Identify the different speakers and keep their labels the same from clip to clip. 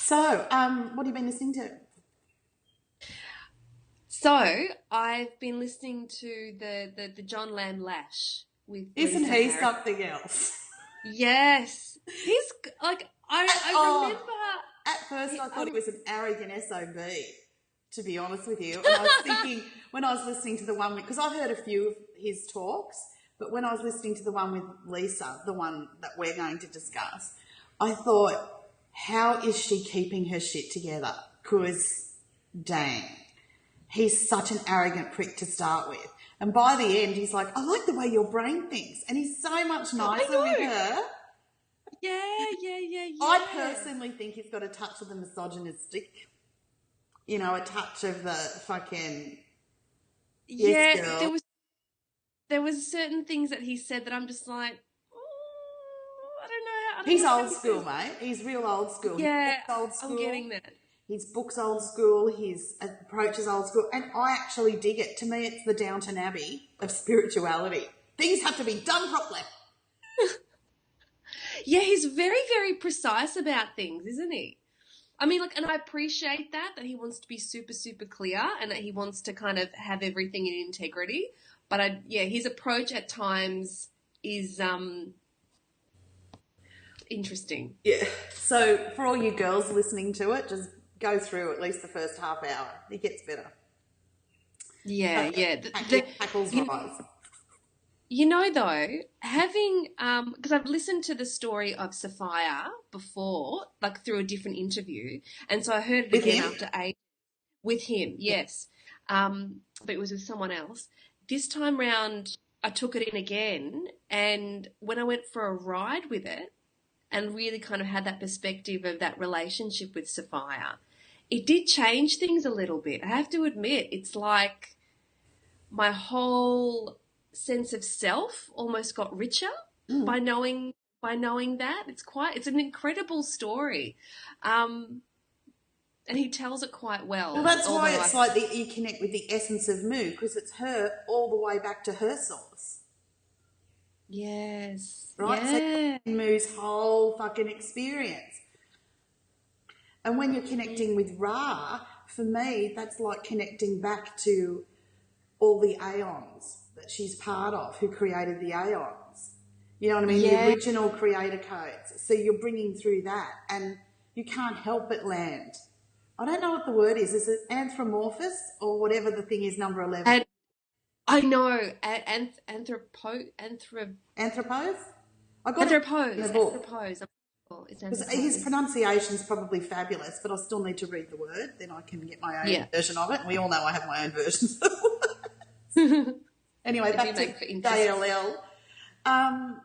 Speaker 1: So, what have you been listening to?
Speaker 2: So I've been listening to the John Lamb Lash with
Speaker 1: Isn't
Speaker 2: Lisa
Speaker 1: he
Speaker 2: Harris.
Speaker 1: something else?
Speaker 2: Yes, he's like I
Speaker 1: Oh,
Speaker 2: remember.
Speaker 1: at first I thought he
Speaker 2: I,
Speaker 1: was an arrogant SOB, to be honest with you. And I was thinking, when I was listening to the one, because I've heard a few of his talks, but when I was listening to the one with Lisa, the one that we're going to discuss, I thought, how is she keeping her shit together? Because, dang, he's such an arrogant prick to start with. And by the end, he's like, I like the way your brain thinks. And he's so much
Speaker 2: I
Speaker 1: nicer with
Speaker 2: know.
Speaker 1: her. I
Speaker 2: Yeah.
Speaker 1: personally think he's got a touch of the misogynistic, a touch of the fucking, yes,
Speaker 2: Yeah,
Speaker 1: girl.
Speaker 2: there was certain things that he said that I'm just like, I don't
Speaker 1: He's
Speaker 2: know how
Speaker 1: old
Speaker 2: he
Speaker 1: school,
Speaker 2: says.
Speaker 1: mate. He's real old school. His
Speaker 2: Yeah,
Speaker 1: talk's old
Speaker 2: I'm
Speaker 1: school.
Speaker 2: getting that.
Speaker 1: His book's old school. His approach is old school. And I actually dig it. To me, it's the Downton Abbey of spirituality. Things have to be done properly.
Speaker 2: Yeah, he's very, very precise about things, isn't he? I mean, look, and I appreciate that he wants to be super, super clear and that he wants to kind of have everything in integrity. But yeah, his approach at times is interesting.
Speaker 1: Yeah. So for all you girls listening to it, just go through at least the first half hour. It gets better.
Speaker 2: Yeah,
Speaker 1: Okay.
Speaker 2: yeah.
Speaker 1: Hackles
Speaker 2: You,
Speaker 1: rise.
Speaker 2: you know, though, having because I've listened to the story of Sophia before, like through a different interview, and so I heard it
Speaker 1: With
Speaker 2: again
Speaker 1: him?
Speaker 2: after eight with him. Yes, but it was with someone else. This time round, I took it in again, and when I went for a ride with it, and really kind of had that perspective of that relationship with Sophia, it did change things a little bit. I have to admit, it's like my whole sense of self almost got richer by knowing that. It's an incredible story. Um, and he tells it quite
Speaker 1: Well,
Speaker 2: well.
Speaker 1: that's why
Speaker 2: Although
Speaker 1: it's like you connect with the essence of Moo, because it's her all the way back to her source,
Speaker 2: yes,
Speaker 1: right? So
Speaker 2: yeah,
Speaker 1: Moo's whole fucking experience. And when you're connecting with Ra, for me, that's like connecting back to all the aeons that she's part of, who created the aeons. You know what I mean? The
Speaker 2: yeah.
Speaker 1: original creator codes. So you're bringing through that, and you can't help but land. I don't know what the word is. Is it anthropomorphous or whatever the thing is, number 11?
Speaker 2: And I know,
Speaker 1: Anthropos? I got it in the
Speaker 2: anthropose,
Speaker 1: book.
Speaker 2: It's
Speaker 1: Because his
Speaker 2: anthropose.
Speaker 1: pronunciation's probably fabulous, but I still need to read the word. Then I can get my own
Speaker 2: Yeah.
Speaker 1: version of it. And we all know I have my own versions of it. Anyway,
Speaker 2: They do
Speaker 1: back to
Speaker 2: make for interesting.
Speaker 1: JLL. Um,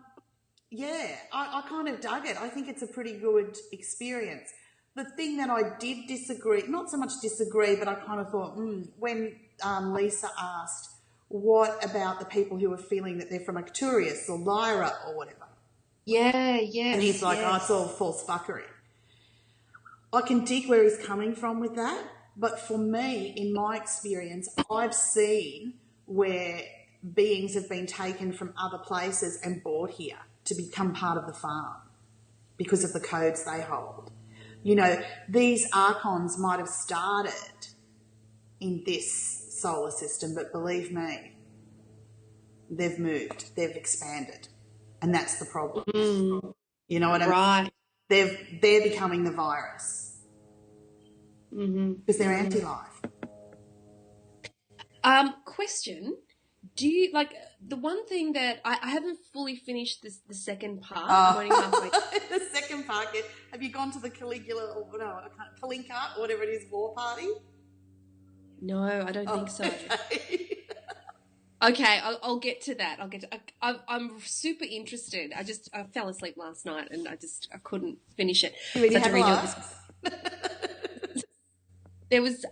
Speaker 1: yeah, I kind of dug it. I think it's a pretty good experience. The thing that I did disagree, not so much disagree, but I kind of thought, when Lisa asked, what about the people who are feeling that they're from Arcturus or Lyra or whatever?
Speaker 2: Yeah,
Speaker 1: And he's
Speaker 2: yes,
Speaker 1: like, oh,
Speaker 2: yes.
Speaker 1: it's all false fuckery. I can dig where he's coming from with that, but for me, in my experience, I've seen where beings have been taken from other places and brought here to become part of the farm because of the codes they hold. You know, these archons might have started in this solar system, but believe me, they've moved, they've expanded, and that's the problem.
Speaker 2: Mm,
Speaker 1: You know what I mean?
Speaker 2: right.
Speaker 1: They're becoming the virus
Speaker 2: Mm-hmm.
Speaker 1: because they're
Speaker 2: Mm-hmm.
Speaker 1: anti-life.
Speaker 2: Question. Do you like the one thing that I haven't fully finished the second part. I'm only halfway.
Speaker 1: The second part, have you gone to the Caligula or no, I can't, Kalinka or whatever it is, war party?
Speaker 2: No, I don't think so.
Speaker 1: Okay.
Speaker 2: Okay, I'll get to that. I'm super interested. I fell asleep last night and I couldn't finish it.
Speaker 1: You really
Speaker 2: So I had
Speaker 1: have
Speaker 2: to
Speaker 1: a
Speaker 2: redo it.
Speaker 1: laugh?
Speaker 2: There was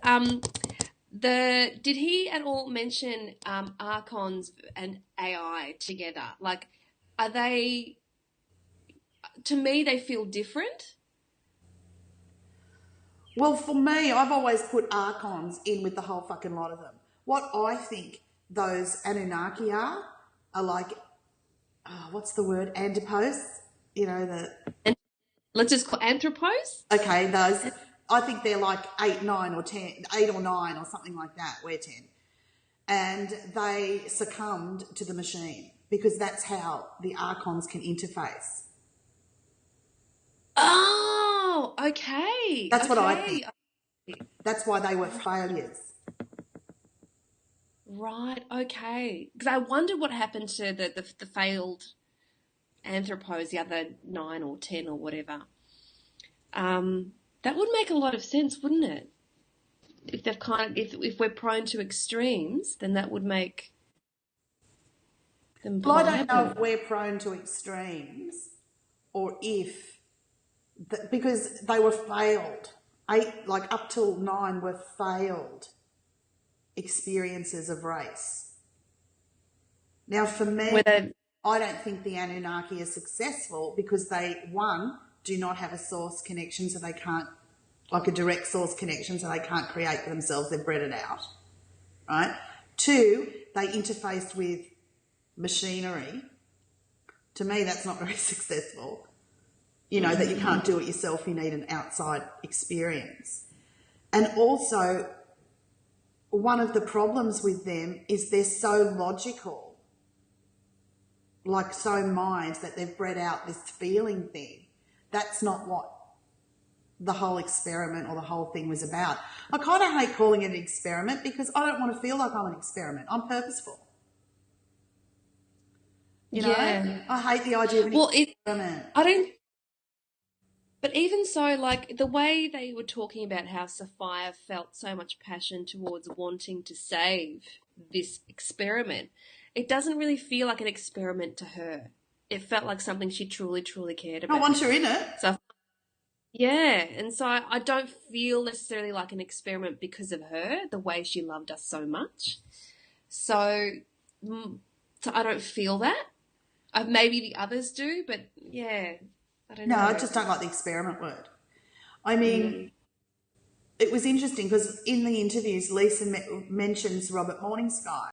Speaker 2: did he at all mention archons and AI together? Like, are they? To me, they feel different.
Speaker 1: Well, for me, I've always put archons in with the whole fucking lot of them. What I think those Anunnaki are like, what's the word? Antipodes? You know,
Speaker 2: Let's just call anthropos.
Speaker 1: Okay, those, I think they're like 8, 9 or 10, 8 or 9 or something like that. We're 10. And they succumbed to the machine because that's how the archons can interface.
Speaker 2: Oh, okay.
Speaker 1: That's what I
Speaker 2: Okay.
Speaker 1: think. That's why they were failures.
Speaker 2: Right, okay. Because I wondered what happened to the failed anthropos, the other 9 or 10 or whatever. That would make a lot of sense, wouldn't it? If they've if we're prone to extremes, then that would make them
Speaker 1: Well, I don't know
Speaker 2: viable.
Speaker 1: if we're prone to extremes or if, because they were failed. 8, like up till 9 were failed experiences of race. Now, for me,
Speaker 2: Whether
Speaker 1: I don't think the Anunnaki are successful because they, one, do not have a source connection, so they can't, like a direct source connection, so they can't create for themselves, they've bred it out, right? 2, they interfaced with machinery. To me, that's not very successful. You know, that you can't do it yourself, you need an outside experience. And also, one of the problems with them is they're so logical, like so minds, that they've bred out this feeling thing. That's not what the whole experiment or the whole thing was about. I kind of hate calling it an experiment because I don't want to feel like I'm an experiment. I'm purposeful. You know,
Speaker 2: yeah.
Speaker 1: I hate the idea of an
Speaker 2: Well,
Speaker 1: experiment.
Speaker 2: I don't. But even so, like the way they were talking about how Sophia felt so much passion towards wanting to save this experiment, it doesn't really feel like an experiment to her. It felt like something she truly, truly cared
Speaker 1: I
Speaker 2: about.
Speaker 1: want you in it.
Speaker 2: So, yeah, and so I don't feel necessarily like an experiment because of her, the way she loved us so much. So, so I don't feel that. Maybe the others do, but yeah, I don't
Speaker 1: No, I
Speaker 2: know.
Speaker 1: just don't like the experiment word. I mean, it was interesting because in the interviews, Lisa mentions Robert Morningsky.